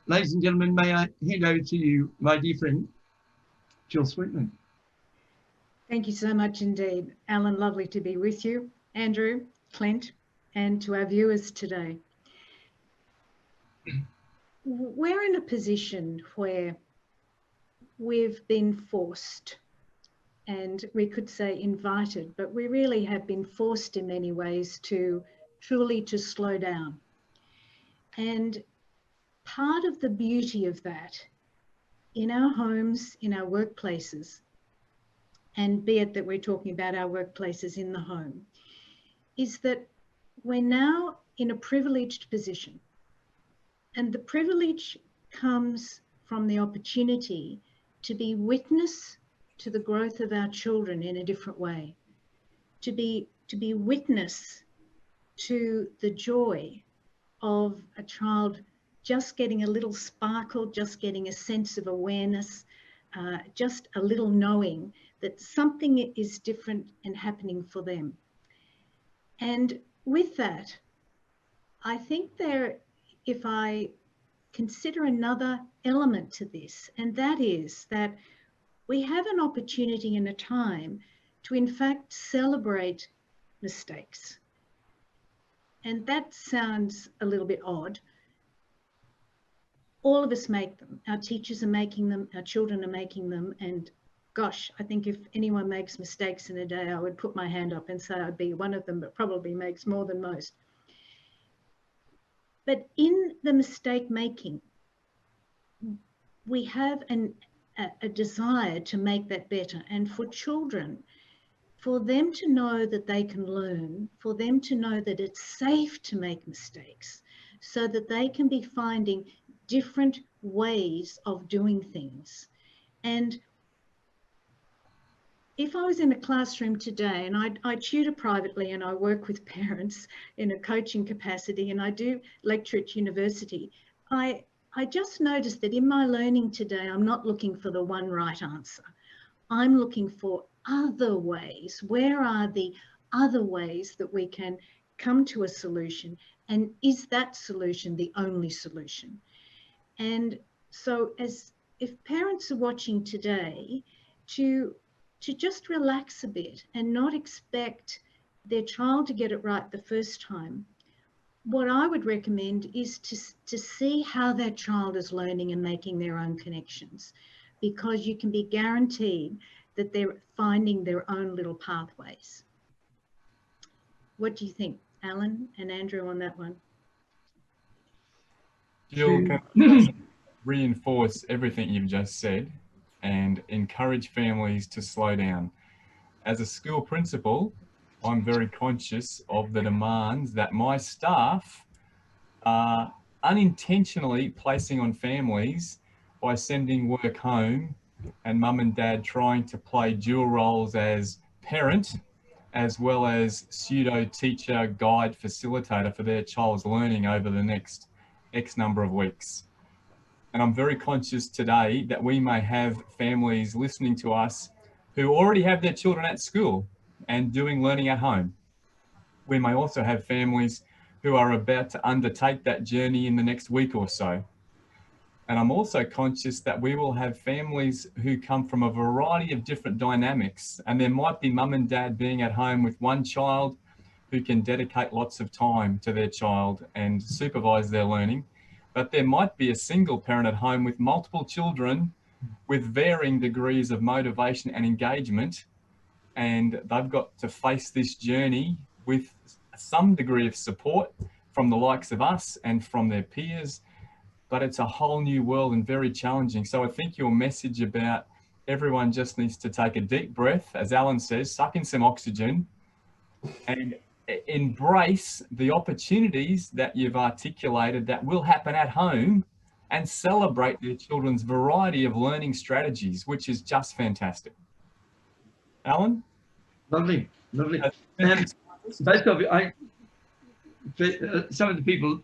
ladies and gentlemen, may I hand over to you, my dear friend, Jill Sweatman. Thank you so much indeed, Alan. Lovely to be with you, Andrew, Clint, and to our viewers today. We're in a position where we've been forced, and we could say invited, but we really have been forced in many ways to truly slow down. And part of the beauty of that in our homes, in our workplaces, and be it that we're talking about our workplaces in the home, is that we're now in a privileged position. And the privilege comes from the opportunity to be witness to the growth of our children in a different way, to be witness to the joy of a child just getting a little sparkle, just getting a sense of awareness, just a little knowing that something is different and happening for them. And with that, I think if I consider another element to this, and that is that we have an opportunity and a time to in fact celebrate mistakes. And that sounds a little bit odd. All of us make them. Our teachers are making them, our children are making them, and gosh, I think if anyone makes mistakes in a day, I would put my hand up and say I'd be one of them, but probably makes more than most. But in the mistake making, we have a desire to make that better. And for children, for them to know that they can learn, for them to know that it's safe to make mistakes, so that they can be finding different ways of doing things. And if I was in a classroom today, and I tutor privately and I work with parents in a coaching capacity, and I do lecture at university, I just noticed that in my learning today, I'm not looking for the one right answer. I'm looking for other ways. Where are the other ways that we can come to a solution? And is that solution the only solution? And so if parents are watching today, to just relax a bit and not expect their child to get it right the first time, what I would recommend is to see how that child is learning and making their own connections, because you can be guaranteed that they're finding their own little pathways. What do you think, Alan and Andrew, on that one? Jill, can I reinforce everything you've just said and encourage families to slow down? As a school principal, I'm very conscious of the demands that my staff are unintentionally placing on families by sending work home and mum and dad trying to play dual roles as parent as well as pseudo teacher, guide, facilitator for their child's learning over the next X number of weeks. And I'm very conscious today that we may have families listening to us who already have their children at school and doing learning at home. We may also have families who are about to undertake that journey in the next week or so. And I'm also conscious that we will have families who come from a variety of different dynamics, and there might be mum and dad being at home with one child who can dedicate lots of time to their child and supervise their learning. But there might be a single parent at home with multiple children with varying degrees of motivation and engagement, and they've got to face this journey with some degree of support from the likes of us and from their peers. But it's a whole new world and very challenging. So I think your message about everyone just needs to take a deep breath, as Alan says, suck in some oxygen and embrace the opportunities that you've articulated that will happen at home, and celebrate their children's variety of learning strategies, which is just fantastic. Alan? Lovely, lovely. Both of you, some of the people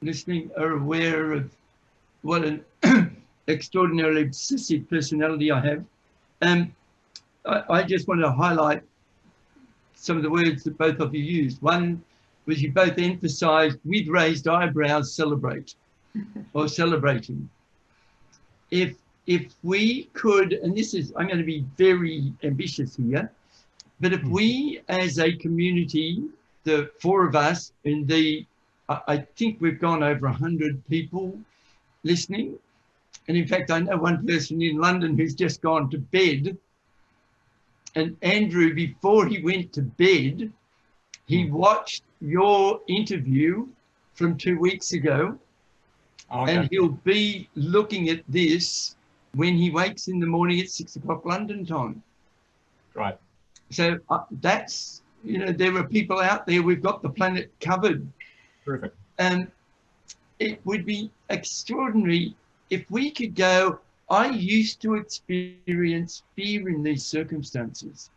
listening are aware of what an extraordinarily obsessive personality I have. I just want to highlight some of the words that both of you used. One was you both emphasized with raised eyebrows, celebrate. or celebrating. If we could, and this is, I'm going to be very ambitious here, but if we as a community, the four of us, I think we've gone over 100 people listening. And in fact, I know one person in London who's just gone to bed. And Andrew, before he went to bed, he watched your interview from 2 weeks ago. Okay. And he'll be looking at this when he wakes in the morning at 6 o'clock London time. Right. So that's, you know, there are people out there, we've got the planet covered. Perfect. And it would be extraordinary if we could go, I used to experience fear in these circumstances,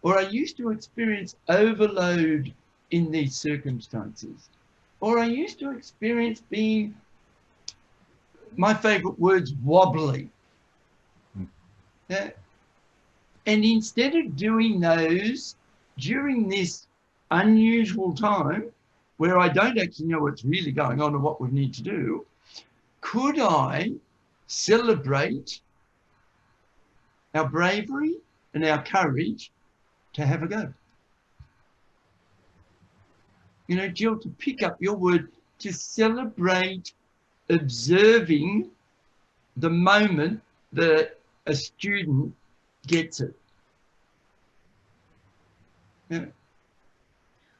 or I used to experience overload in these circumstances, or I used to experience being, my favorite words, wobbly. And instead of doing those during this unusual time where I don't actually know what's really going on and what we need to do, could I celebrate our bravery and our courage to have a go? You know, Jill, to pick up your word, to celebrate observing the moment that a student gets it. Yeah.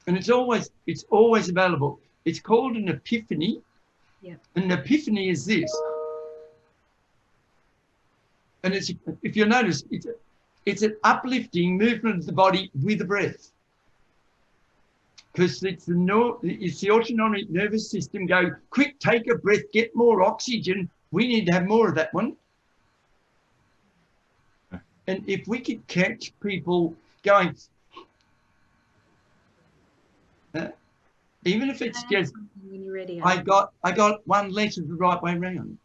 And it's always available. It's called an epiphany. Yeah. An epiphany is this. And it's, if you notice, it's an uplifting movement of the body with the breath. Because it's the autonomic nervous system go, quick, take a breath, get more oxygen. We need to have more of that one. And if we could catch people going, even if it's just, when you're ready, I got one letter the right way round.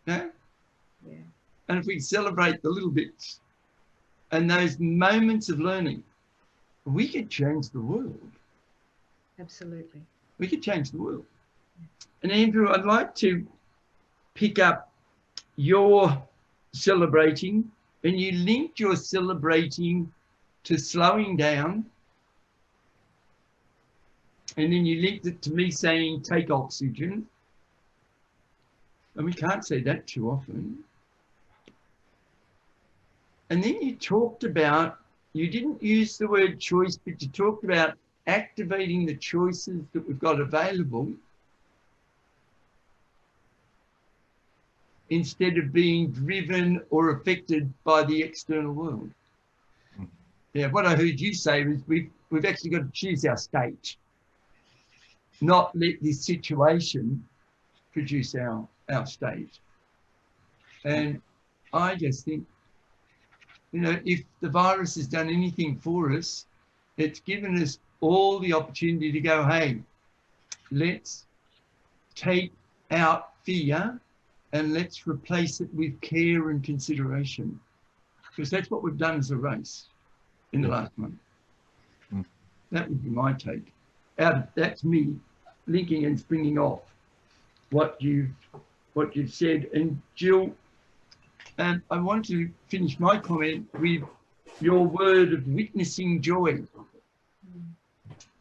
Yeah? Yeah. And if we celebrate the little bits and those moments of learning, we could change the world. Absolutely. We could change the world. And Andrew, I'd like to pick up your celebrating, and you linked your celebrating to slowing down. And then you linked it to me saying, take oxygen. And we can't say that too often. And then you talked about, you didn't use the word choice, but you talked about activating the choices that we've got available instead of being driven or affected by the external world. Yeah, what I heard you say is we've actually got to choose our state, not let this situation produce our state. And I just think, you know, if the virus has done anything for us, it's given us all the opportunity to go, hey, let's take out fear and let's replace it with care and consideration. Because that's what we've done as a race in the last month. That would be my take. That's me linking and springing off what you've said. And Jill, and I want to finish my comment with your word of witnessing joy.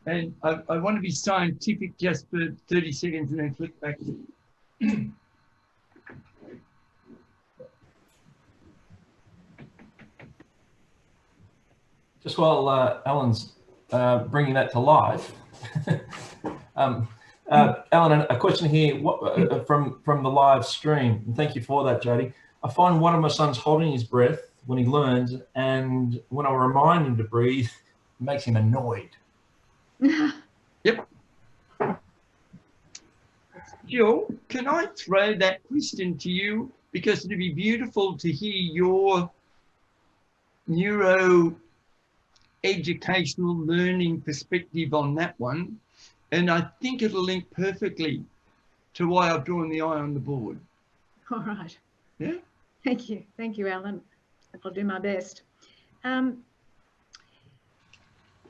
And I want to be scientific just for 30 seconds and then flip back to you. Just while Alan's bringing that to life, Alan, a question here from the live stream. And thank you for that, Jody. I find one of my sons holding his breath when he learns, and when I remind him to breathe, it makes him annoyed. Yep. Jill, can I throw that question to you? Because it'd be beautiful to hear your neuro educational learning perspective on that one. And I think it'll link perfectly to why I've drawn the eye on the board. All right. Yeah. Thank you. Thank you, Alan. I'll do my best. When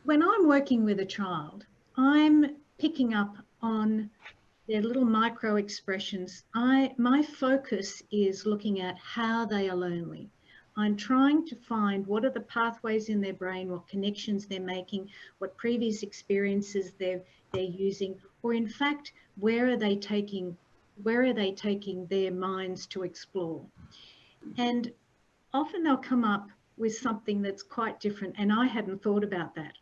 I'm working with a child, I'm picking up on They're little micro expressions. My focus is looking at how they are learning. I'm trying to find what are the pathways in their brain, what connections they're making, what previous experiences they're using, or in fact, where are they taking their minds to explore? And often they'll come up with something that's quite different, and I hadn't thought about that.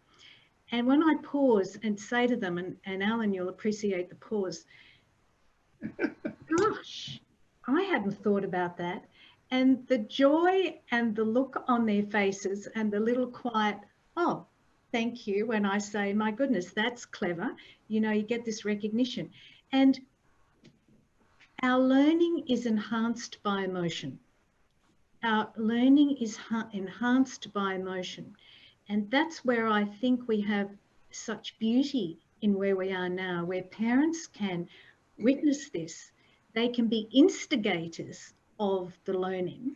And when I pause and say to them, and Allan, you'll appreciate the pause, gosh, I hadn't thought about that. And the joy and the look on their faces and the little quiet, oh, thank you, when I say, my goodness, that's clever. You know, you get this recognition. And our learning is enhanced by emotion. Our learning is enhanced by emotion. And that's where I think we have such beauty in where we are now, where parents can witness this. They can be instigators of the learning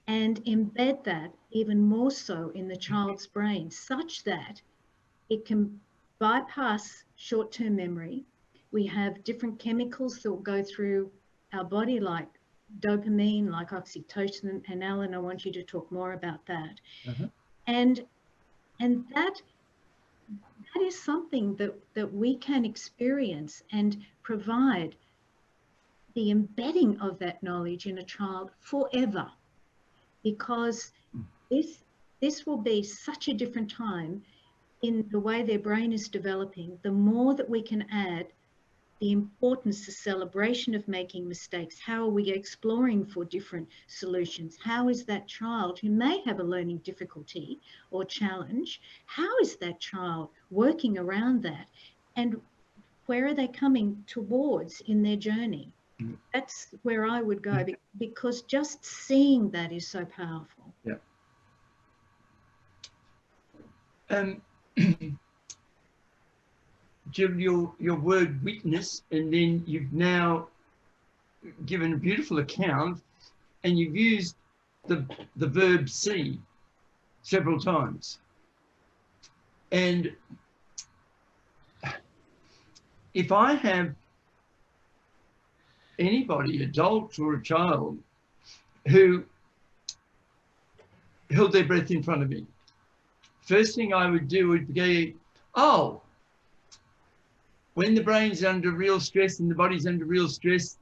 and embed that even more so in the child's brain, such that it can bypass short-term memory. We have different chemicals that will go through our body, like dopamine, like oxytocin, and Allan, I want you to talk more about that. And that is something that we can experience and provide the embedding of that knowledge in a child forever, because this will be such a different time in the way their brain is developing. The more that we can add the importance, the celebration of making mistakes, how are we exploring for different solutions? How is that child who may have a learning difficulty or challenge, how is that child working around that? And where are they coming towards in their journey? That's where I would go, because just seeing that is so powerful. Yeah. Jill, your word witness, and then you've now given a beautiful account, and you've used the verb see several times. And if I have anybody, adult or a child, who held their breath in front of me, first thing I would do would be, oh, when the brain's under real stress and the body's under real stress,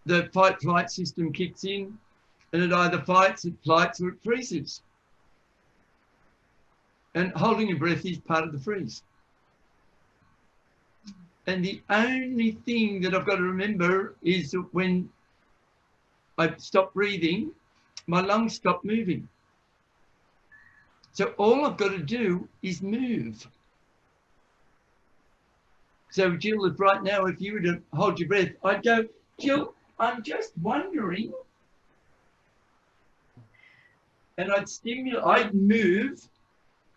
the fight-flight system kicks in, and it either fights, it flights, or it freezes. And holding your breath is part of the freeze. And the only thing that I've got to remember is that when I stop breathing, my lungs stop moving. So all I've got to do is move. So Jill, if right now, if you were to hold your breath, I'd go, Jill, I'm just wondering. And I'd move,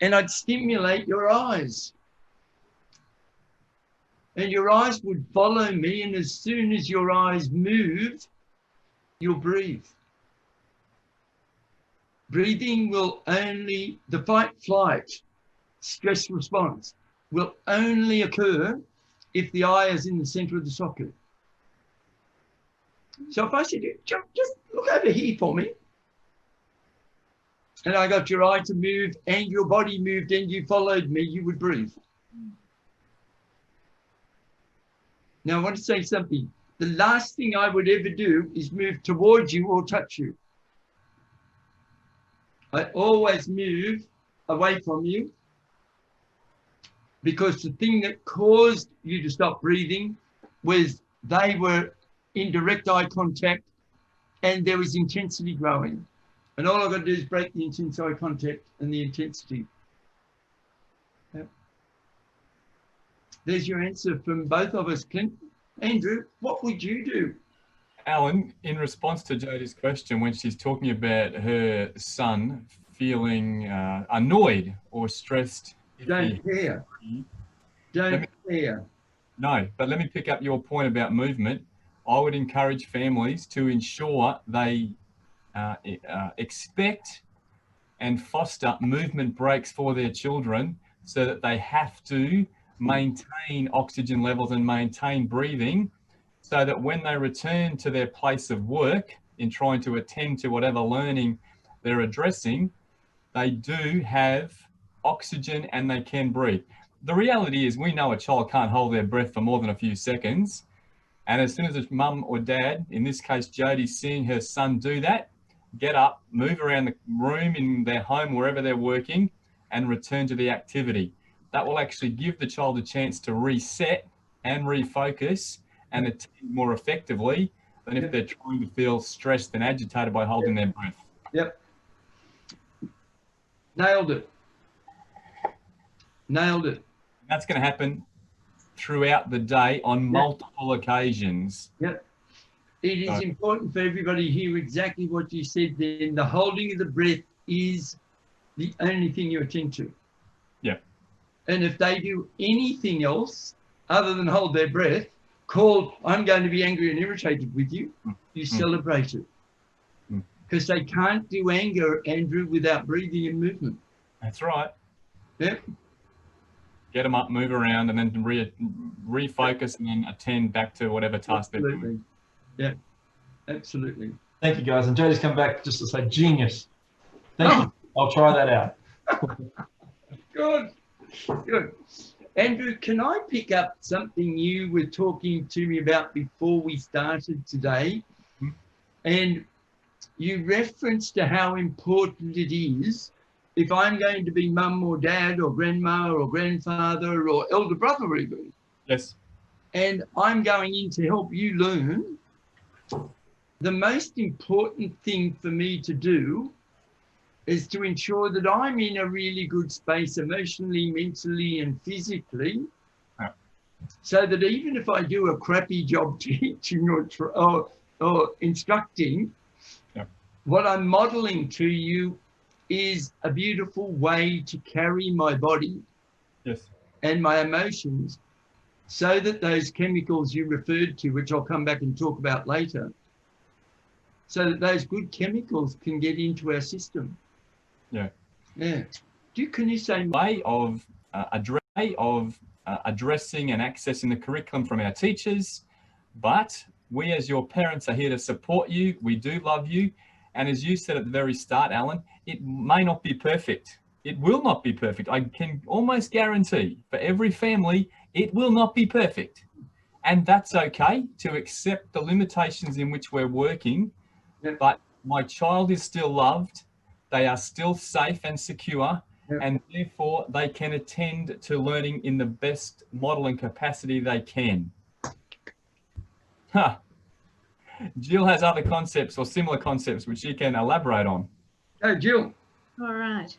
and I'd stimulate your eyes. And your eyes would follow me, and as soon as your eyes move, you'll breathe. Breathing will only, the fight-flight stress response will only occur if the eye is in the center of the socket. So if I said, just look over here for me, and I got your eye to move and your body moved and you followed me, you would breathe. Now I want to say something. The last thing I would ever do is move towards you or touch you. I always move away from you, because the thing that caused you to stop breathing was they were in direct eye contact and there was intensity growing. And all I've got to do is break the intense eye contact and the intensity. Yep. There's your answer from both of us, Clint. Andrew, what would you do? Allan, in response to Jodie's question, when she's talking about her son feeling annoyed or stressed. Don't care. Don't care. No, but let me pick up your point about movement. I would encourage families to ensure they expect and foster movement breaks for their children, so that they have to maintain oxygen levels and maintain breathing, so that when they return to their place of work in trying to attend to whatever learning they're addressing, they do have oxygen and they can breathe. The reality is we know a child can't hold their breath for more than a few seconds. And as soon as a mum or dad, in this case, Jodie's seeing her son do that, get up, move around the room in their home, wherever they're working, and return to the activity. That will actually give the child a chance to reset and refocus and attend more effectively than if they're trying to feel stressed and agitated by holding their breath. Yep. Nailed it. Nailed it. That's going to happen throughout the day on multiple occasions. Yep. It is important for everybody to hear exactly what you said then. The holding of the breath is the only thing you attend to. Yeah. And if they do anything else other than hold their breath, called, I'm going to be angry and irritated with you, you celebrate it. Because they can't do anger, Andrew, without breathing and movement. That's right. Yep. Get them up, move around, and then refocus and then attend back to whatever task they're doing. Yeah, absolutely. Thank you, guys. And Jodie's come back just to say genius. Thank you. I'll try that out. Good. Good. Andrew, can I pick up something you were talking to me about before we started today? And you referenced to how important it is if I'm going to be mum or dad or grandma or grandfather or elder brother even. Yes. And I'm going in to help you learn. The most important thing for me to do is to ensure that I'm in a really good space emotionally, mentally, and physically, so that even if I do a crappy job teaching or instructing, what I'm modeling to you is a beautiful way to carry my body and my emotions, so that those chemicals you referred to, which I'll come back and talk about later, so that those good chemicals can get into our system. Yeah. Yeah. Can you say way of addressing and accessing the curriculum from our teachers, but we as your parents are here to support you. We do love you. And as you said at the very start, Allan, it may not be perfect. It will not be perfect. I can almost guarantee for every family, it will not be perfect. And that's okay to accept the limitations in which we're working, but my child is still loved. They are still safe and secure, and therefore they can attend to learning in the best model and capacity they can. Jill has other concepts or similar concepts which she can elaborate on. Oh, Jill. All right.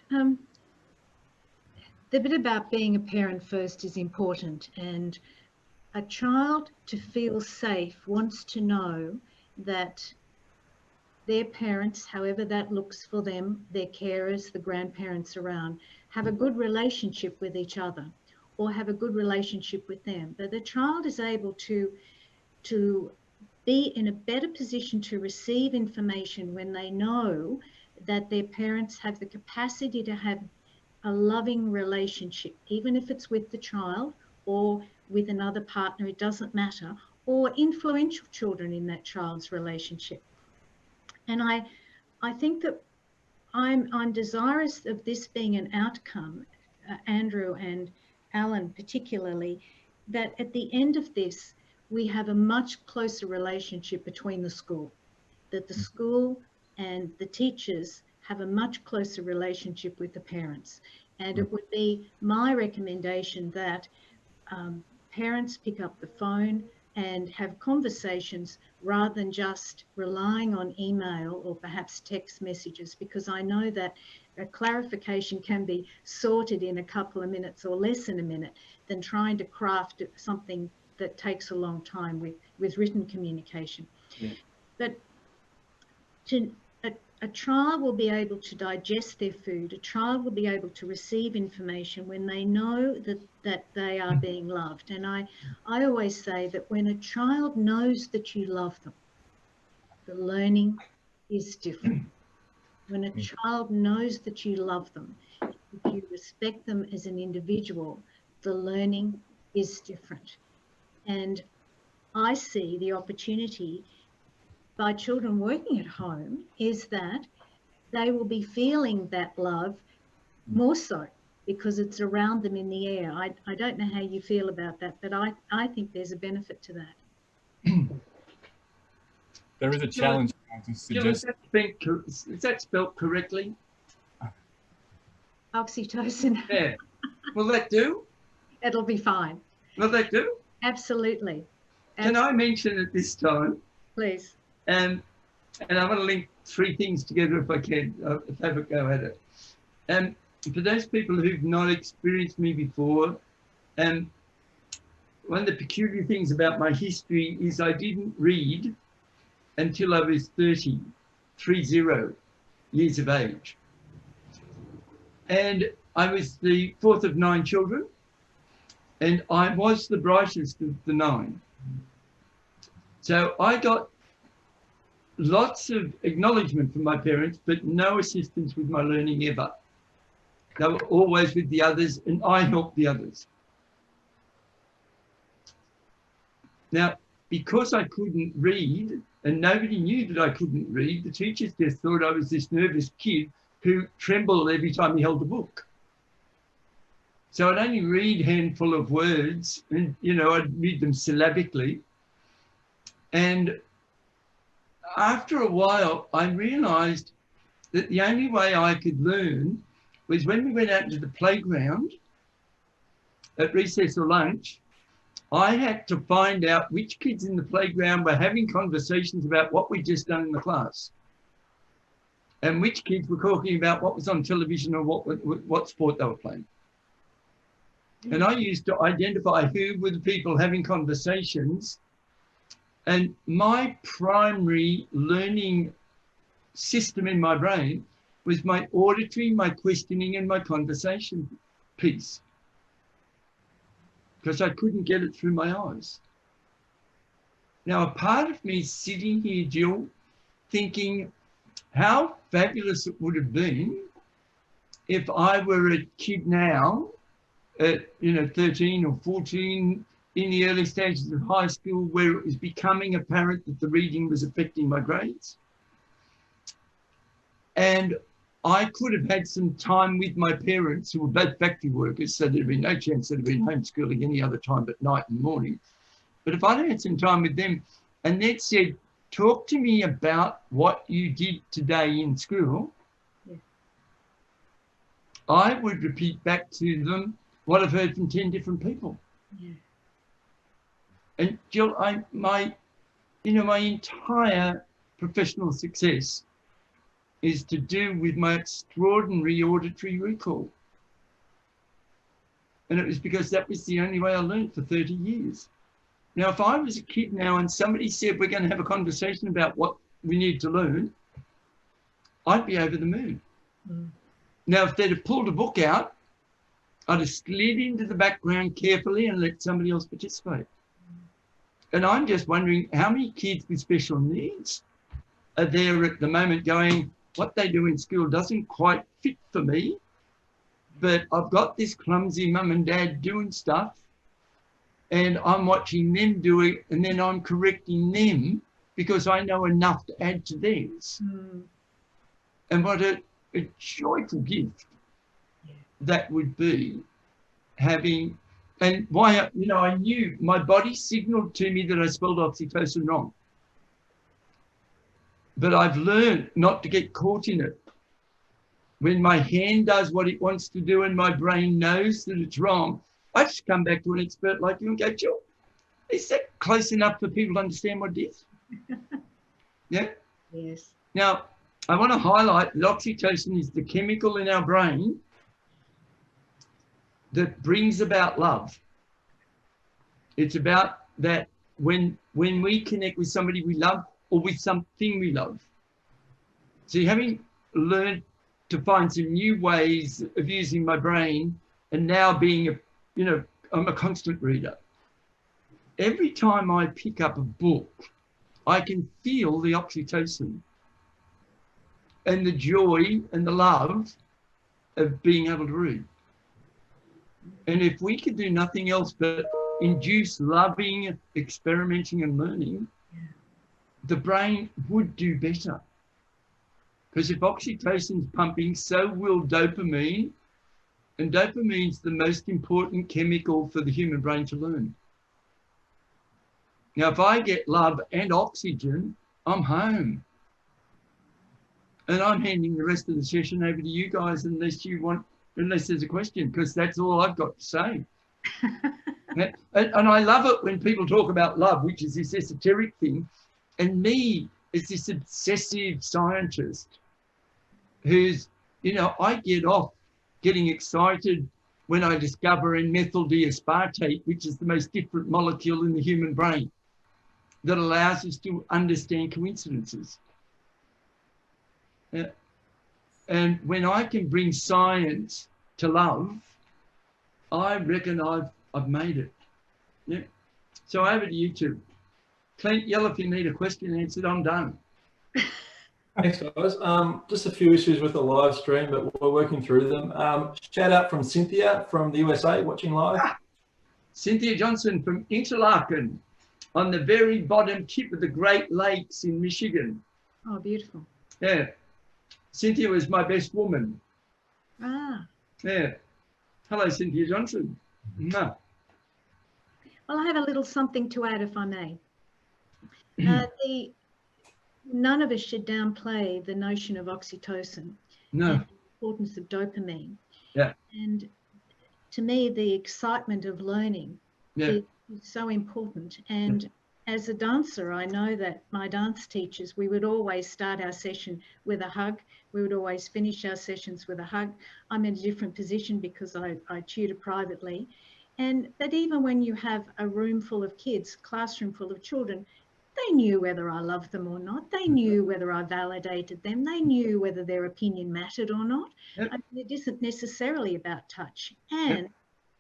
The bit about being a parent first is important, and a child to feel safe wants to know that their parents, however that looks for them, their carers, the grandparents around, have a good relationship with each other or have a good relationship with them. But the child is able to be in a better position to receive information when they know that their parents have the capacity to have a loving relationship, even if it's with the child or with another partner, it doesn't matter, or influential children in that child's relationship. And I think that I'm desirous of this being an outcome, Andrew and Allan particularly, that at the end of this, we have a much closer relationship between the school, that the school and the teachers have a much closer relationship with the parents. And it would be my recommendation that parents pick up the phone and have conversations rather than just relying on email or perhaps text messages, because I know that a clarification can be sorted in a couple of minutes or less than a minute than trying to craft something that takes a long time with written communication. But a child will be able to digest their food. A child will be able to receive information when they know that they are being loved. And I always say that when a child knows that you love them, the learning is different. When a child knows that you love them, if you respect them as an individual, the learning is different. And I see the opportunity by children working at home is that they will be feeling that love more so because it's around them in the air. I don't know how you feel about that, but I think there's a benefit to that. There is a challenge to suggest. Is that spelled correctly? Oxytocin. Yeah. Will that do? It'll be fine. Will that do? Absolutely. Can I mention at this time? Please. And I want to link three things together if I can, have a go at it. And for those people who've not experienced me before, one of the peculiar things about my history is I didn't read until I was 30 years of age. And I was the fourth of 9 children, and I was the brightest of the 9. So I got lots of acknowledgement from my parents, but no assistance with my learning ever. They were always with the others, and I helped the others. Now, because I couldn't read, and nobody knew that I couldn't read, the teachers just thought I was this nervous kid who trembled every time he held a book. So I'd only read a handful of words, and I'd read them syllabically. And after a while, I realized that the only way I could learn was when we went out into the playground at recess or lunch. I had to find out which kids in the playground were having conversations about what we'd just done in the class, and which kids were talking about what was on television or what sport they were playing. And I used to identify who were the people having conversations. And my primary learning system in my brain was my auditory, my questioning, and my conversation piece, because I couldn't get it through my eyes. Now, a part of me is sitting here, Jill, thinking how fabulous it would have been if I were a kid now at 13 or 14, in the early stages of high school, where it was becoming apparent that the reading was affecting my grades. And I could have had some time with my parents, who were both factory workers, so there'd be no chance they'd have been homeschooling any other time but night and morning. But if I'd had some time with them and they'd said, talk to me about what you did today in school, yeah, I would repeat back to them what I've heard from 10 different people. Yeah. And Jill, my entire professional success is to do with my extraordinary auditory recall. And it was because that was the only way I learned for 30 years. Now, if I was a kid now and somebody said, we're going to have a conversation about what we need to learn, I'd be over the moon. Mm. Now, if they'd have pulled a book out, I'd have slid into the background carefully and let somebody else participate. And I'm just wondering how many kids with special needs are there at the moment going, what they do in school doesn't quite fit for me, but I've got this clumsy mum and dad doing stuff, and I'm watching them do it, and then I'm correcting them because I know enough to add to theirs. Mm. And what a joyful gift that would be, having, and why, I knew my body signaled to me that I spelled oxytocin wrong. But I've learned not to get caught in it. When my hand does what it wants to do and my brain knows that it's wrong, I just come back to an expert like you and go, Jill, is that close enough for people to understand what it is? Yeah? Yes. Now, I want to highlight that oxytocin is the chemical in our brain that brings about love. It's about that when we connect with somebody we love, or with something we love. So having learned to find some new ways of using my brain, and now being I'm a constant reader. Every time I pick up a book, I can feel the oxytocin and the joy and the love of being able to read. And if we could do nothing else but induce loving, experimenting and learning, the brain would do better. Because if oxytocin's pumping, so will dopamine. And dopamine's the most important chemical for the human brain to learn. Now, if I get love and oxygen, I'm home. And I'm handing the rest of the session over to you guys unless there's a question, because that's all I've got to say. And I love it when people talk about love, which is this esoteric thing. And me, as this obsessive scientist who's, I get off getting excited when I discover N-methyl D-aspartate, which is the most different molecule in the human brain that allows us to understand coincidences. And when I can bring science to love, I reckon I've made it. Yeah. So over to you two. Clint, yell if you need a question answered. I'm done. Thanks, guys. Just a few issues with the live stream, but we're working through them. Shout out from Cynthia from the USA watching live. Cynthia Johnson from Interlaken on the very bottom tip of the Great Lakes in Michigan. Oh, beautiful. Yeah. Cynthia was my best woman. Ah. Yeah. Hello, Cynthia Johnson. No. Well, I have a little something to add, if I may. None of us should downplay the notion of oxytocin. No. And the importance of dopamine. Yeah. And to me, the excitement of learning is so important. And as a dancer, I know that my dance teachers, we would always start our session with a hug. We would always finish our sessions with a hug. I'm in a different position because I tutor privately. And that even when you have a room full of kids, classroom full of children, they knew whether I loved them or not. They knew whether I validated them. They knew whether their opinion mattered or not. Yep. I mean, it isn't necessarily about touch. And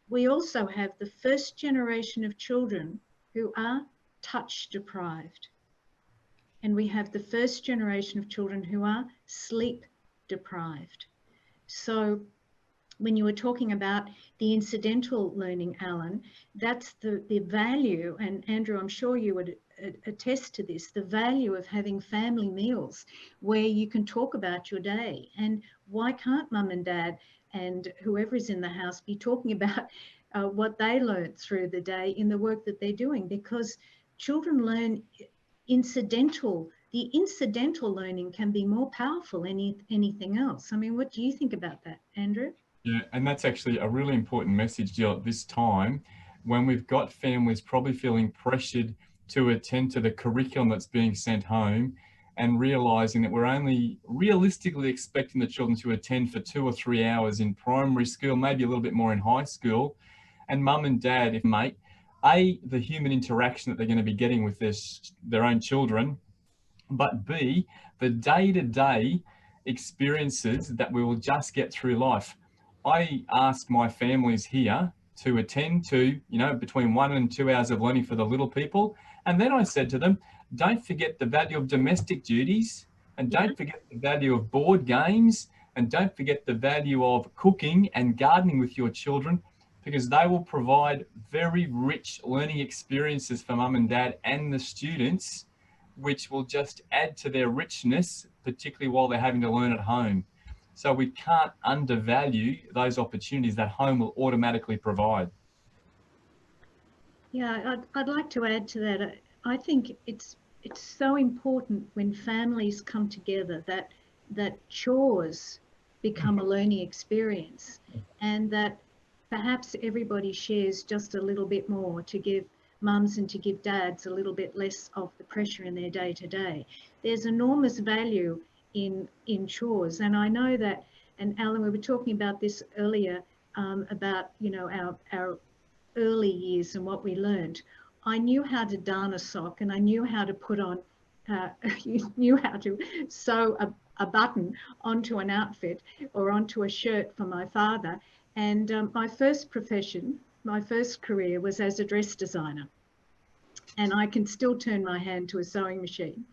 we also have the first generation of children who are touch deprived. And we have the first generation of children who are sleep deprived. So when you were talking about the incidental learning, Allan, that's the value, and Andrew, I'm sure you would attest to this, the value of having family meals where you can talk about your day. And why can't mum and dad and whoever is in the house be talking about what they learned through the day in the work that they're doing? Because children learn incidental. The incidental learning can be more powerful than anything else. I mean, what do you think about that, Andrew? Yeah, and that's actually a really important message, Jill, at this time when we've got families probably feeling pressured to attend to the curriculum that's being sent home and realising that we're only realistically expecting the children to attend for 2 or 3 hours in primary school, maybe a little bit more in high school. And mum and dad, if mate, A, the human interaction that they're going to be getting with their own children, but B, the day-to-day experiences that we will just get through life. I ask my families here to attend to, between 1 and 2 hours of learning for the little people. And then I said to them, don't forget the value of domestic duties, and don't forget the value of board games, and don't forget the value of cooking and gardening with your children, because they will provide very rich learning experiences for mum and dad and the students, which will just add to their richness, particularly while they're having to learn at home. So we can't undervalue those opportunities that home will automatically provide. Yeah, I'd like to add to that. I think it's so important when families come together that chores become a learning experience, and that perhaps everybody shares just a little bit more to give mums and to give dads a little bit less of the pressure in their day-to-day. There's enormous value in chores, and I know that, and Allan, we were talking about this earlier, about our early years and what we learned. I knew how to darn a sock, and I knew how to put on, knew how to sew a button onto an outfit or onto a shirt for my father. And my first profession, my first career was as a dress designer. And I can still turn my hand to a sewing machine.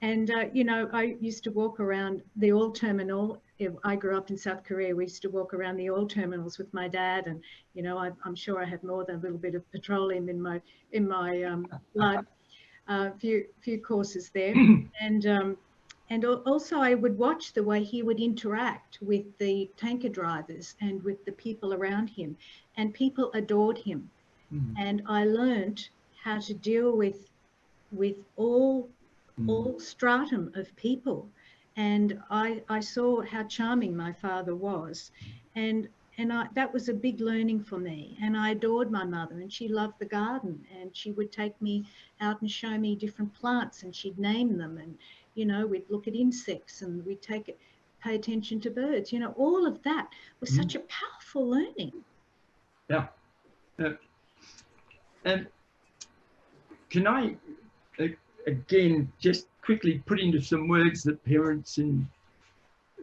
And, I used to walk around the oil terminal I grew up in South Korea. We used to walk around the oil terminals with my dad, and you know, I'm sure I had more than a little bit of petroleum in my blood. Few courses there, and also I would watch the way he would interact with the tanker drivers and with the people around him, and people adored him. And I learned how to deal with all stratum of people. And I saw how charming my father was, and that was a big learning for me. And I adored my mother, and she loved the garden, and she would take me out and show me different plants, and she'd name them, and you know, we'd look at insects, and we'd pay attention to birds. You know, all of that was such a powerful learning. Yeah. And can I again just quickly put into some words that parents and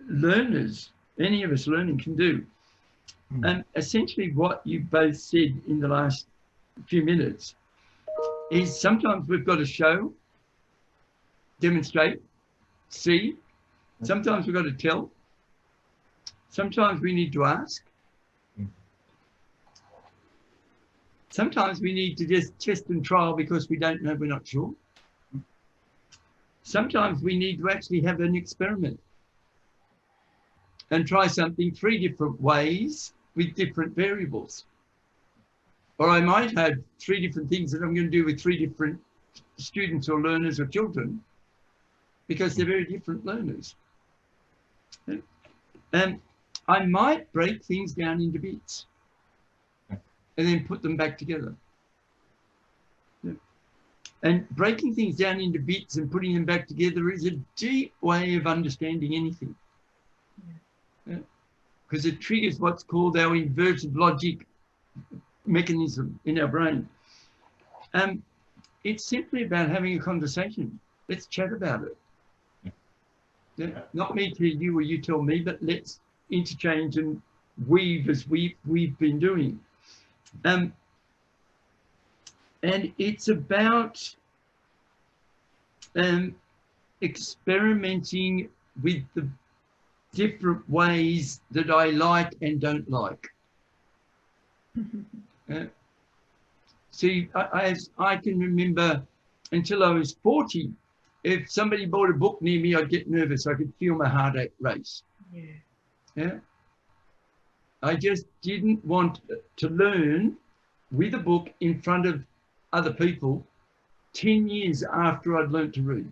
learners, any of us learning, can do? And essentially what you both said in the last few minutes is sometimes we've got to show, demonstrate, see. Sometimes we've got to tell. Sometimes we need to ask. Sometimes we need to just test and trial because we don't know, we're not sure. Sometimes we need to actually have an experiment and try something 3 different ways with different variables. Or I might have 3 different things that I'm going to do with 3 different students or learners or children, because they're very different learners. And I might break things down into bits and then put them back together. And breaking things down into bits and putting them back together is a deep way of understanding anything. Because it triggers what's called our inverted logic mechanism in our brain. It's simply about having a conversation. Let's chat about it. Not me tell you or you tell me, but let's interchange and weave as we've been doing. And it's about experimenting with the different ways that I like and don't like. See, I can remember until I was 40, if somebody bought a book near me, I'd get nervous. I could feel my heart race. Yeah. I just didn't want to learn with a book in front of other people 10 years after I'd learned to read.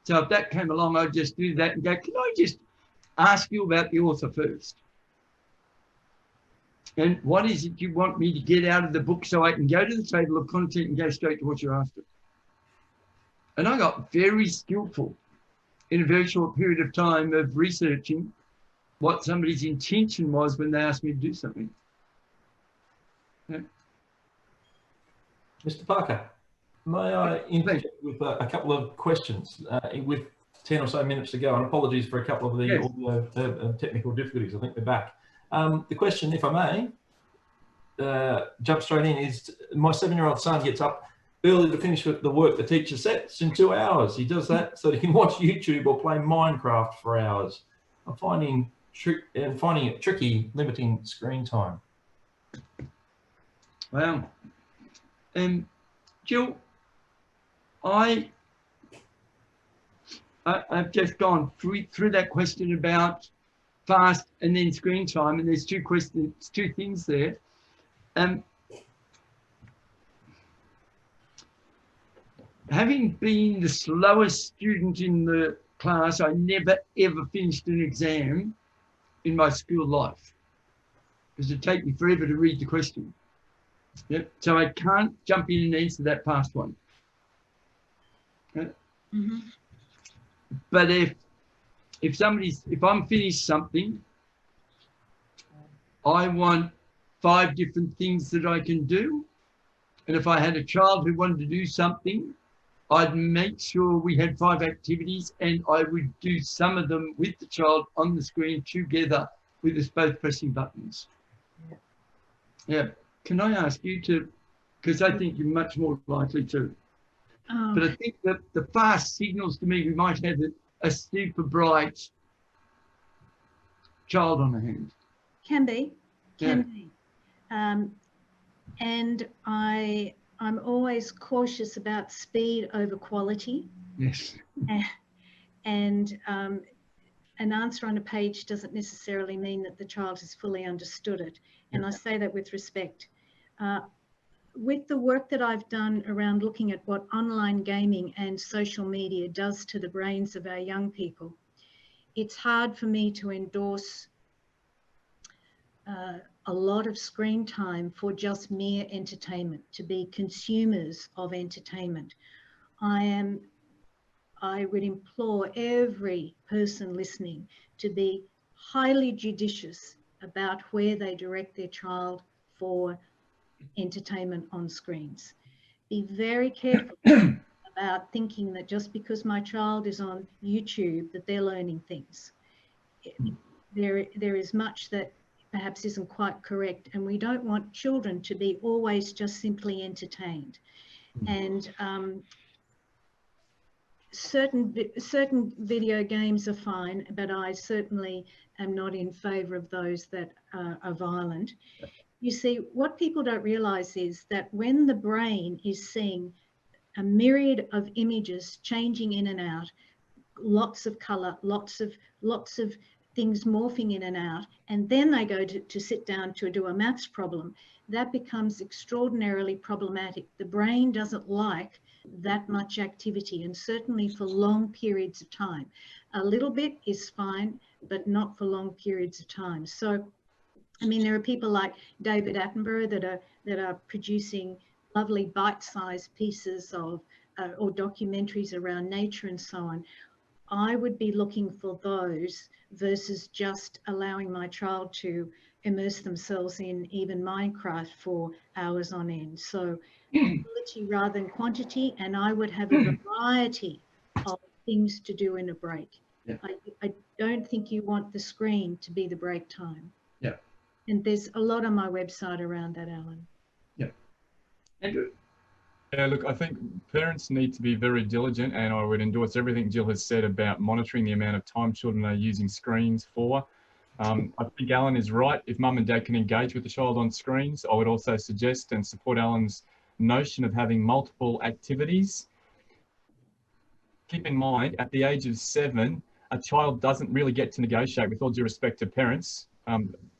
So if that came along, I'd just do that and go, can I just ask you about the author first? And what is it you want me to get out of the book so I can go to the table of content and go straight to what you're after? And I got very skillful in a very short period of time of researching what somebody's intention was when they asked me to do something. Mr. Parker, may I interject with a couple of questions with 10 or so minutes to go? And apologies for a couple of the audio technical difficulties. I think they're back. The question, if I may, jump straight in, is my 7-year-old son gets up early to finish the work the teacher sets in 2 hours. He does that so that he can watch YouTube or play Minecraft for hours. I'm finding it tricky limiting screen time. Wow. Jill, I've just gone through that question about fast and then screen time, and there's 2 questions, 2 things there. Having been the slowest student in the class, I never ever finished an exam in my school life because it'd take me forever to read the question. Yep. So I can't jump in and answer that past one. But if I'm finished something, I want 5 different things that I can do. And if I had a child who wanted to do something, I'd make sure we had 5 activities, and I would do some of them with the child on the screen together with us both pressing buttons. Yeah. Can I ask you to, because I think you're much more likely to, but I think that the fast signals to me we might have a super bright child on the hand. Can be. Can Yeah. be. And I'm always cautious about speed over quality. Yes. And an answer on a page doesn't necessarily mean that the child has fully understood it. And I say that with respect. With the work that I've done around looking at what online gaming and social media does to the brains of our young people, it's hard for me to endorse a lot of screen time for just mere entertainment, to be consumers of entertainment. I would implore every person listening to be highly judicious about where they direct their child for entertainment on screens. Be very careful about thinking that just because my child is on YouTube that they're learning things. There is much that perhaps isn't quite correct, and we don't want children to be always just simply entertained. And certain video games are fine, but I certainly am not in favour of those that are violent. You see, what people don't realise is that when the brain is seeing a myriad of images changing in and out, lots of colour, lots of things morphing in and out, and then they go to sit down to do a maths problem, that becomes extraordinarily problematic. The brain doesn't like that much activity, and certainly for long periods of time. A little bit is fine, but not for long periods of time. So, I mean, there are people like David Attenborough that are producing lovely bite-sized pieces of or documentaries around nature and so on. I would be looking for those versus just allowing my child to immerse themselves in even Minecraft for hours on end. So quality rather than quantity, and I would have a variety of things to do in a break. Yeah. I don't think you want the screen to be the break time. Yeah. And there's a lot on my website around that, Allan. Yeah. Andrew? Yeah, look, I think parents need to be very diligent, and I would endorse everything Jill has said about monitoring the amount of time children are using screens for. I think Allan is right. If mum and dad can engage with the child on screens, I would also suggest and support Allan's notion of having multiple activities. Keep in mind, at the age of 7, a child doesn't really get to negotiate, with all due respect to parents.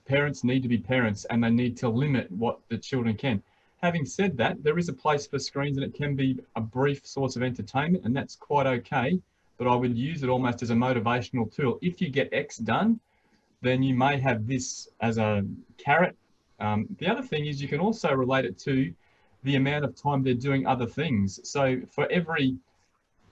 Parents need to be parents, and they need to limit what the children can. Having said that, there is a place for screens, and it can be a brief source of entertainment, and that's quite okay, but I would use it almost as a motivational tool. If you get X done, then you may have this as a carrot. The other thing is you can also relate it to the amount of time they're doing other things. So for every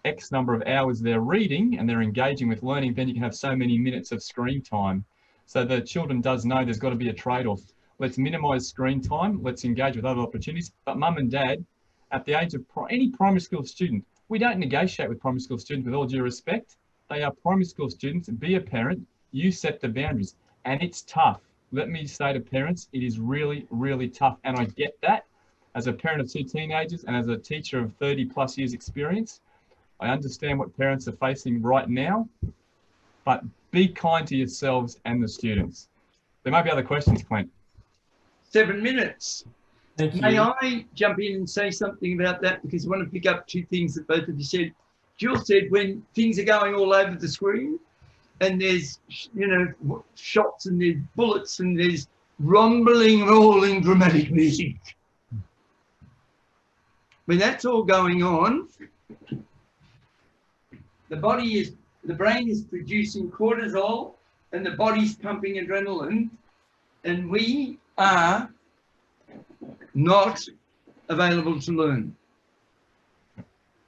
X number of hours they're reading and they're engaging with learning, then you can have so many minutes of screen time. So the children does know there's got to be a trade-off. Let's minimize screen time. Let's engage with other opportunities. But mum and dad, at the age of any primary school student, we don't negotiate with primary school students, with all due respect. They are primary school students. Be a parent. You set the boundaries. And it's tough. Let me say to parents, it is really, really tough. And I get that. As a parent of 2 teenagers and as a teacher of 30 plus years experience, I understand what parents are facing right now, but be kind to yourselves and the students. There might be other questions, Clint. 7 minutes. Thank you. May I jump in and say something about that? Because I want to pick up 2 things that both of you said. Jill said when things are going all over the screen and there's, you know, shots and there's bullets and there's rumbling, rolling dramatic music. When that's all going on, the brain is producing cortisol and the body's pumping adrenaline, and we are not available to learn.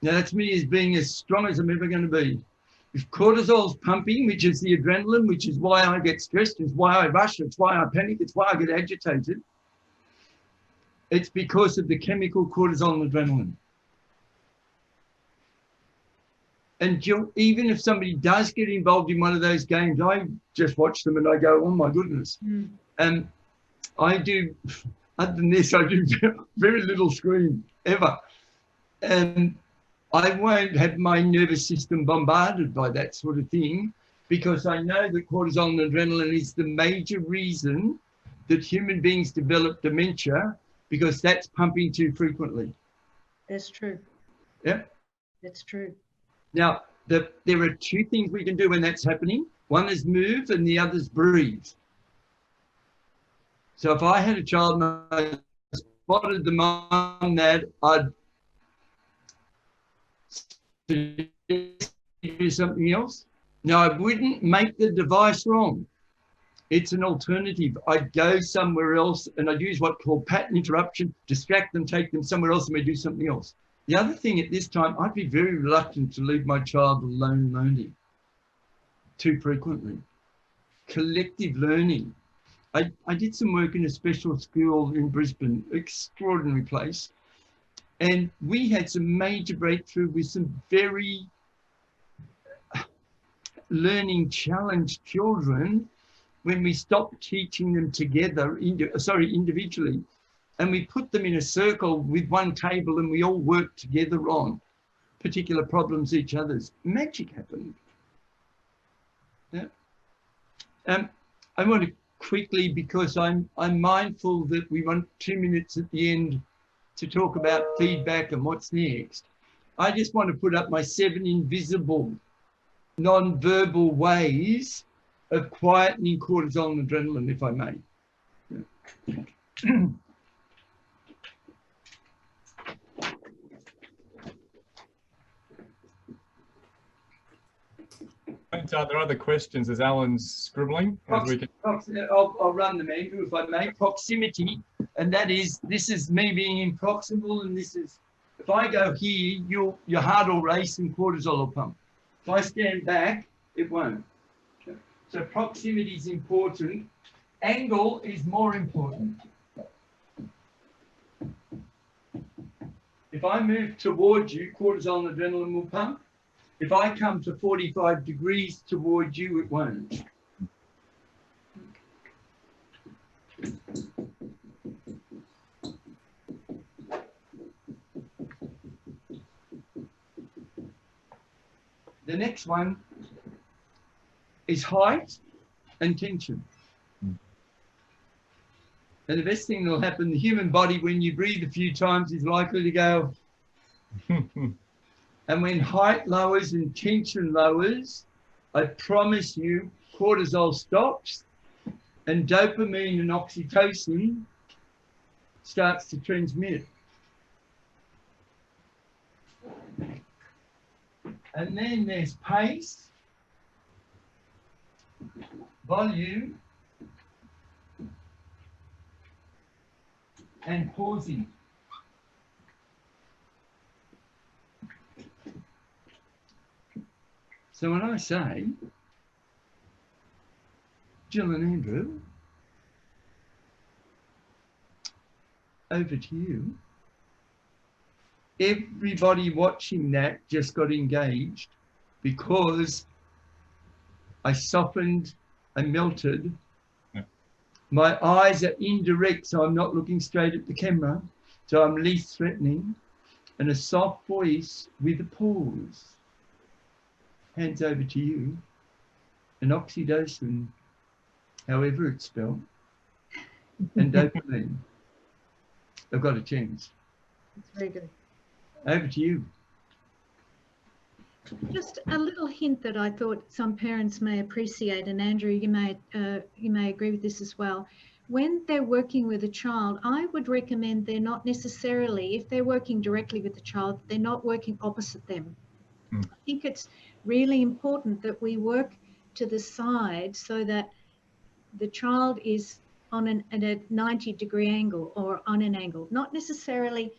Now that's me as being as strong as I'm ever going to be. If cortisol's pumping, which is the adrenaline, which is why I get stressed, it's why I rush, it's why I panic, it's why I get agitated, it's because of the chemical cortisol and adrenaline. And even if somebody does get involved in one of those games, I just watch them and I go, oh my goodness. And I do, other than this, I do very little screen ever. And I won't have my nervous system bombarded by that sort of thing, because I know that cortisol and adrenaline is the major reason that human beings develop dementia, because that's pumping too frequently. That's true. Yeah. That's true. Now, there are two things we can do when that's happening. One is move and the other is breathe. So if I had a child and I spotted them on that, I'd do something else. Now, I wouldn't make the device wrong. It's an alternative. I'd go somewhere else and I'd use what's called pattern interruption, distract them, take them somewhere else, and we do something else. The other thing at this time, I'd be very reluctant to leave my child alone learning too frequently. Collective learning. I did some work in a special school in Brisbane, extraordinary place. And we had some major breakthrough with some very learning challenged children when we stopped teaching them together, individually, and we put them in a circle with one table and we all worked together on particular problems, each other's. Magic happened. Yeah. I want to quickly, because I'm mindful that we want 2 minutes at the end to talk about feedback and what's next. I just want to put up my 7 invisible, non-verbal ways of quietening cortisol and adrenaline, if I may. Yeah. There are other questions as Alan's scribbling. I'll run them, Andrew, if I may. Proximity, and that is, this is me being proximal, and this is, if I go here, your heart will race and cortisol will pump. If I stand back, it won't. Okay. So proximity is important. Angle is more important. If I move towards you, cortisol and adrenaline will pump. If I come to 45 degrees towards you, it won't. The next one is height and tension. And the best thing that will happen, the human body, when you breathe a few times, is likely to go. And when height lowers and tension lowers, I promise you, cortisol stops and dopamine and oxytocin starts to transmit. And then there's pace, volume, and pausing. So when I say, Jill and Andrew, over to you, everybody watching that just got engaged because I softened, I melted. Yeah. My eyes are indirect, so I'm not looking straight at the camera, so I'm least threatening, and a soft voice with a pause. Hands over to you, and oxytocin, however it's spelled, and dopamine. I've got a chance. That's very good. Over to you. Just a little hint that I thought some parents may appreciate, and Andrew, you may agree with this as well. When they're working with a child, I would recommend they're not necessarily, if they're working directly with the child, they're not working opposite them. I think it's really important that we work to the side so that the child is on at a 90-degree angle or on an angle, not necessarily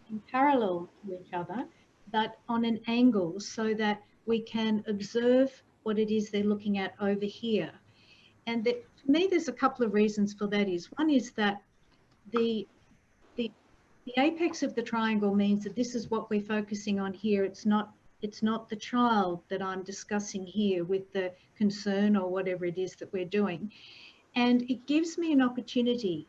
in parallel to each other, but on an angle so that we can observe what it is they're looking at over here. And that, to me, there's a couple of reasons for that. One is that the apex of the triangle means that this is what we're focusing on here. It's not the child that I'm discussing here with the concern or whatever it is that we're doing. And it gives me an opportunity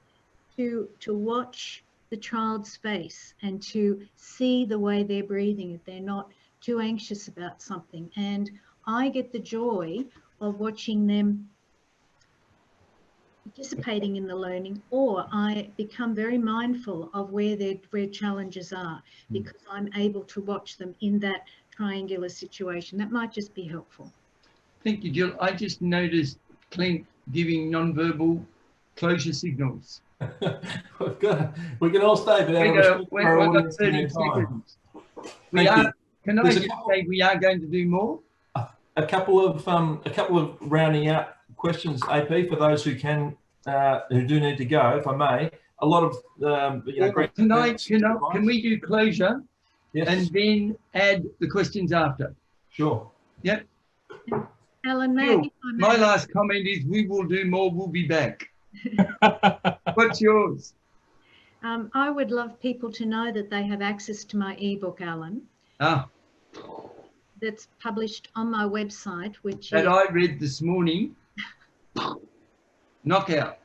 to watch the child's face and to see the way they're breathing, if they're not too anxious about something. And I get the joy of watching them participating in the learning, or I become very mindful of where challenges are, because I'm able to watch them in that triangular situation. That might just be helpful. Thank you, Jill. I just noticed Clint giving non-verbal closure signals. We can all stay, but We've got 30 time. seconds. We are. Can I There's just say we are going to do more? A couple of rounding out questions, AP, for those who can, who do need to go, if I may. A lot of great. Can we do closure? Yes. And then add the questions after? Sure. Yep. Allan, my last comment is we will do more, we'll be back. What's yours? I would love people to know that they have access to my ebook, Allan. That's published on my website, which that I read this morning. Knockout.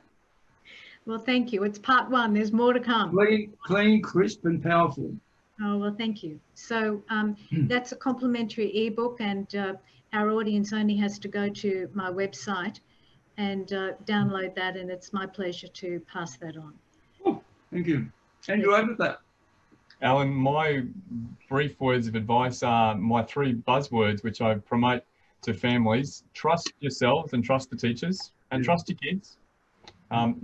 Well, thank you. It's part 1. There's more to come. Clean, crisp, and powerful. Oh, well, thank you. So that's a complimentary ebook, and our audience only has to go to my website and download that, and it's my pleasure to pass that on. Oh, thank you. Andrew Oberthur. Allan, my brief words of advice are my 3 buzzwords, which I promote to families. Trust yourselves and trust the teachers, and trust your kids.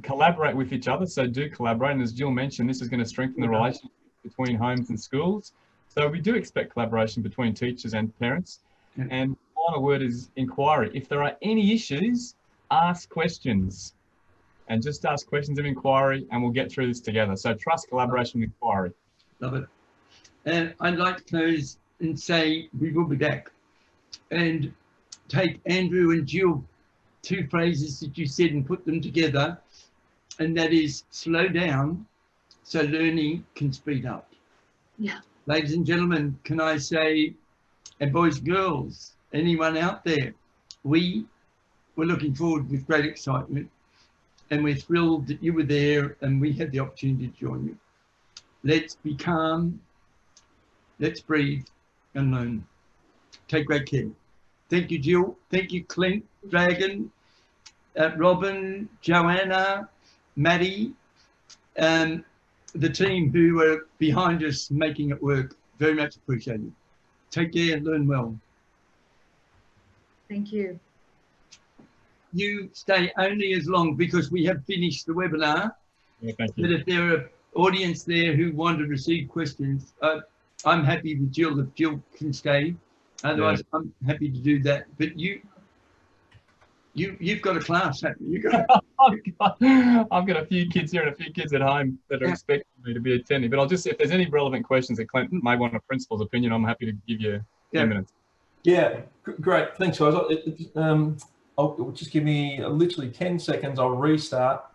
Collaborate with each other, so do collaborate. And as Jill mentioned, this is going to strengthen the relationship between homes and schools. So we do expect collaboration between teachers and parents. And the final word is inquiry. If there are any issues, ask questions. And just ask questions of inquiry, and we'll get through this together. So trust, collaboration, and inquiry. Love it. And I'd like to close and say we will be back. And take Andrew and Jill, 2 phrases that you said, and put them together. And that is slow down so learning can speed up. Yeah. Ladies and gentlemen, can I say, and boys, girls, anyone out there, we were looking forward with great excitement, and we're thrilled that you were there and we had the opportunity to join you. Let's be calm, let's breathe and learn. Take great care. Thank you, Jill. Thank you, Clint, Dragon, Robin, Joanna, Maddie, and the team who were behind us making it work. Very much appreciated. Take care and learn well. Thank you. You stay only as long, because we have finished the webinar. Yeah, thank you. But if there are audience there who want to receive questions, I'm happy with Jill if Jill can stay. Otherwise, yeah. I'm happy to do that. But you've got a class, haven't you? I've got a few kids here and a few kids at home that are expecting me to be attending. But I'll just, if there's any relevant questions that Clint may want a principal's opinion, I'm happy to give you 10 minutes. Yeah, great. Thanks, guys. I'll just give me literally 10 seconds. I'll restart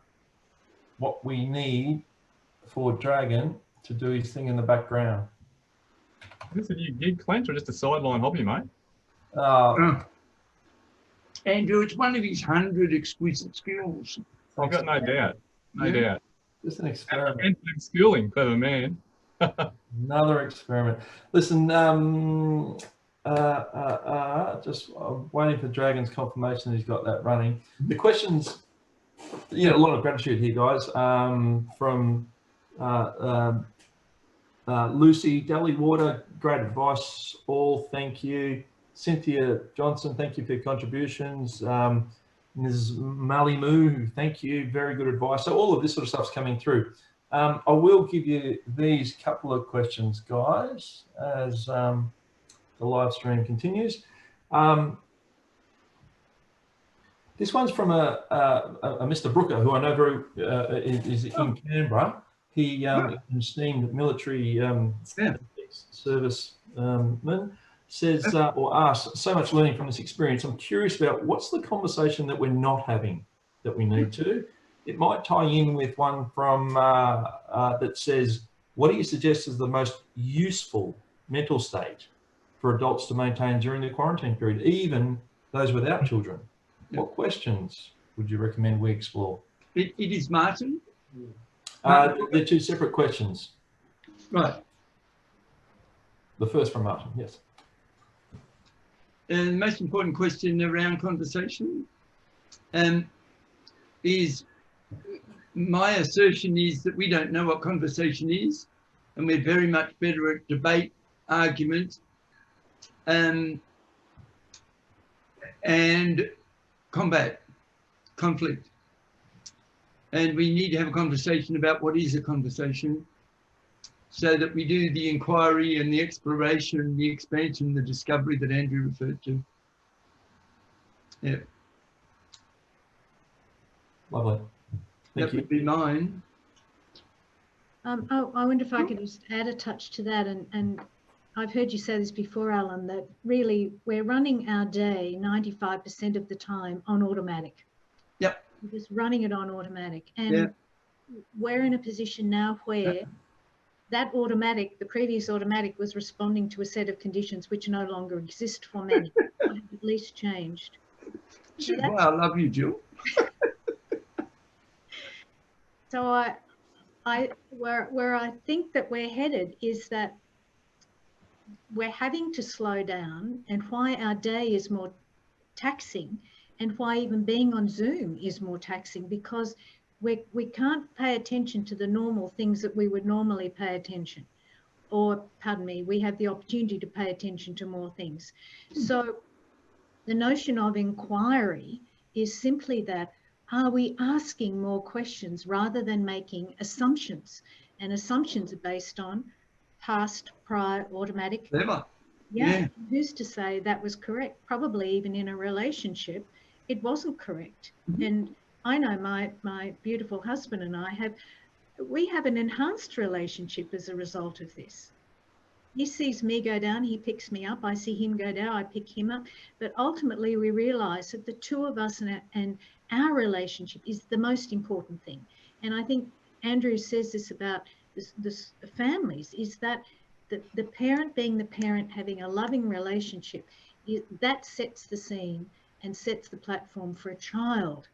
what we need for Dragon to do his thing in the background. Is this a new gig, Clint, or just a sideline hobby, mate? Andrew, it's one of his 100 exquisite skills. I've got no doubt. No doubt. Just an experiment. And schooling, clever man. Another experiment. Listen, just waiting for Dragon's confirmation that he's got that running. The questions, a lot of gratitude here, guys. From Lucy, Dally Water, great advice all, thank you. Cynthia Johnson, thank you for your contributions. Ms. Malimu, thank you, very good advice. So all of this sort of stuff's coming through. I will give you these couple of questions, guys, as the live stream continues. This one's from a Mr. Brooker, who I know very is in Canberra. He an esteemed military serviceman, says or asks, so much learning from this experience. I'm curious about what's the conversation that we're not having that we need to. It might tie in with one from that says, what do you suggest is the most useful mental state for adults to maintain during the quarantine period, even those without children? What questions would you recommend we explore? It is Martin. They're two separate questions. Right. The first from Martin, yes. And the most important question around conversation is, my assertion is that we don't know what conversation is, and we're very much better at debate, argument, and combat, conflict. And we need to have a conversation about what is a conversation, so that we do the inquiry and the exploration, the expansion, the discovery that Andrew referred to. Yeah. Lovely. Thank That you. would be mine. I wonder if I could just add a touch to that. And I've heard you say this before, Allan, that really we're running our day 95% of the time on automatic. Yep. We're just running it on automatic. And Yeah. we're in a position now where that automatic, the previous automatic, was responding to a set of conditions which no longer exist for many, or have at least changed. So Well, I love you, Jill. So where I think that we're headed is that we're having to slow down, and why our day is more taxing, and why even being on Zoom is more taxing, because we can't pay attention to the normal things that we would normally pay attention, or pardon me, we have the opportunity to pay attention to more things. So the notion of inquiry is simply that, are we asking more questions rather than making assumptions? And assumptions are based on past, prior, automatic. Clever. Yeah. Who's to say that was correct? Probably even in a relationship, it wasn't correct. Mm-hmm. And I know my beautiful husband and I have an enhanced relationship as a result of this. He sees me go down, he picks me up. I see him go down, I pick him up. But ultimately, we realise that the two of us and our relationship is the most important thing. And I think Andrew says this about this families, is that the parent being the parent, having a loving relationship, that sets the scene and sets the platform for a child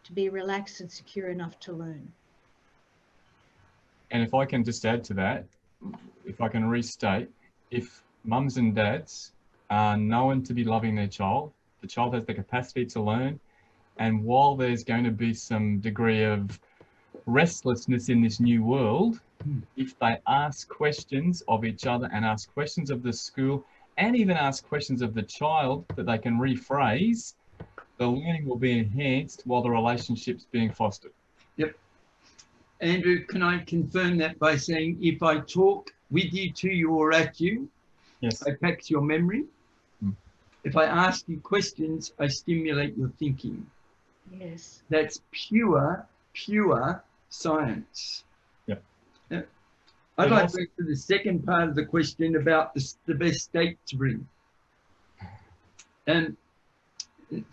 to be relaxed and secure enough to learn. And if I can just add to that, if I can restate, if mums and dads are known to be loving their child, the child has the capacity to learn, and while there's going to be some degree of restlessness in this new world, if they ask questions of each other and ask questions of the school and even ask questions of the child that they can rephrase, the learning will be enhanced while the relationship's being fostered. Yep. Andrew, can I confirm that by saying, if I talk with you, to you, or at you, yes, I tax your memory. If I ask you questions, I stimulate your thinking. Yes. That's pure science. Yeah. I'd like to go to the second part of the question about the best state to bring. And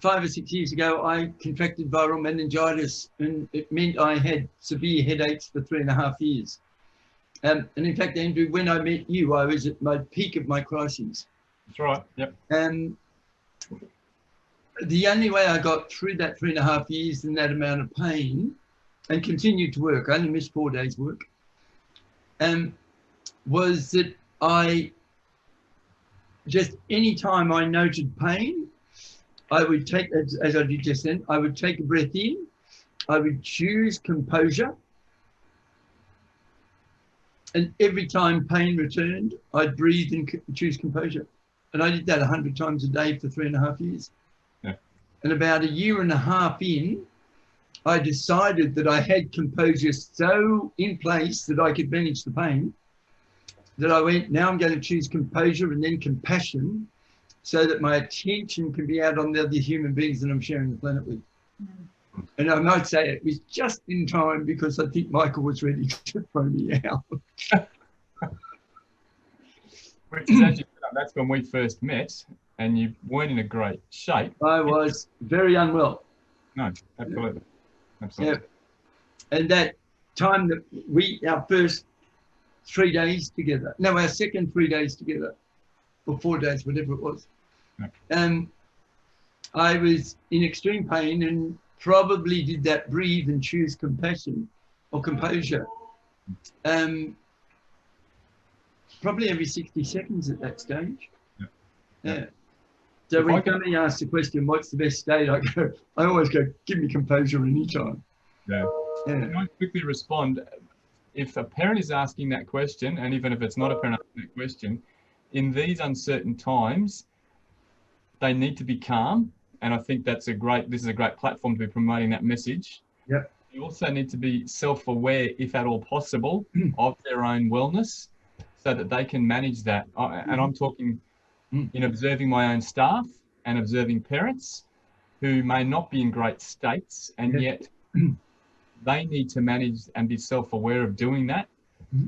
5 or 6 years ago, I contracted viral meningitis, and it meant I had severe headaches for 3.5 years. And in fact, Andrew, when I met you, I was at my peak of my crises. That's right. Yep. And the only way I got through that 3.5 years in that amount of pain and continued to work, I only missed 4 days work, was that I just, anytime I noted pain, I would take, as I did just then, I would take a breath in, I would choose composure, and every time pain returned, I'd breathe and choose composure. And I did that 100 times a day for 3.5 years. Yeah. And about 1.5 years in, I decided that I had composure so in place that I could manage the pain, that I went, now I'm going to choose composure and then compassion, so that my attention can be out on the other human beings that I'm sharing the planet with. And I might say it was just in time, because I think Michael was ready to throw me out. Which is actually, that's when we first met, and you weren't in a great shape. I was very unwell. No, absolutely. Absolutely. Yeah. And that time that our first 3 days together, no, our second 3 days together, or 4 days, whatever it was. No. I was in extreme pain and probably did that breathe and choose compassion or composure Probably every 60 seconds at that stage. Yeah. Yeah. So when somebody asks the question, what's the best state? I always go, give me composure anytime. Yeah. Yeah. Can I quickly respond? If a parent is asking that question, and even if it's not a parent asking that question, in these uncertain times, they need to be calm. And I think this is a great platform to be promoting that message. Yep. You also need to be self-aware, if at all possible, of their own wellness so that they can manage that. And I'm talking in observing my own staff and observing parents who may not be in great states, and yet they need to manage and be self-aware of doing that.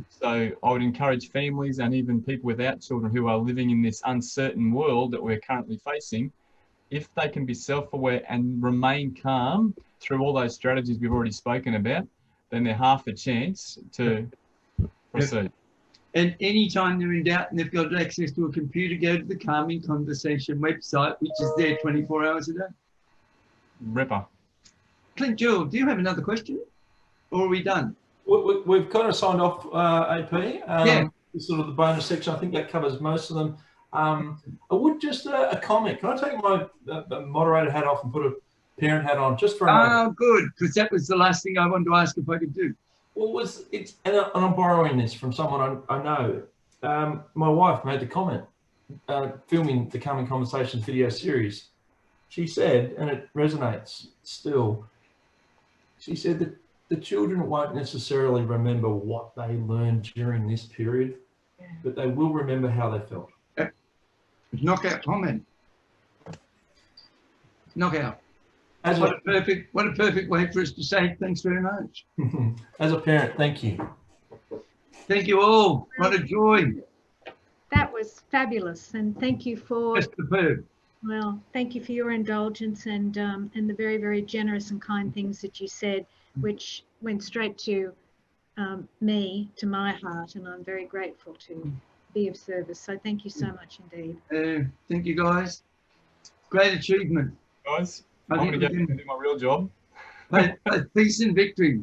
So I would encourage families and even people without children who are living in this uncertain world that we're currently facing, if they can be self-aware and remain calm through all those strategies we've already spoken about, then they're half a chance to proceed. And anytime they're in doubt and they've got access to a computer, go to the Calming Conversation website, which is there 24 hours a day. Ripper. Clint Jewell, do you have another question? Or are we done? We've kind of signed off, AP. Yeah. Sort of the bonus section. I think that covers most of them. I would just a comment. Can I take my moderator hat off and put a parent hat on just for a moment? Oh, good, because that was the last thing I wanted to ask if I could do. Well, and I'm borrowing this from someone I know. My wife made the comment, filming the Coming Conversations video series. She said, and it resonates still, she said that the children won't necessarily remember what they learned during this period, but they will remember how they felt. Knockout comment. Knockout. What a perfect way for us to say thanks very much. As a parent, thank you. Thank you all. What a joy. That was fabulous, and thank you for Just superb. Well, thank you for your indulgence and the very, very generous and kind things that you said, which went straight to me, to my heart, and I'm very grateful to be of service. So thank you so much indeed. Thank you, guys. Great achievement. Guys, I'm going to get to do my real job. Peace and victory.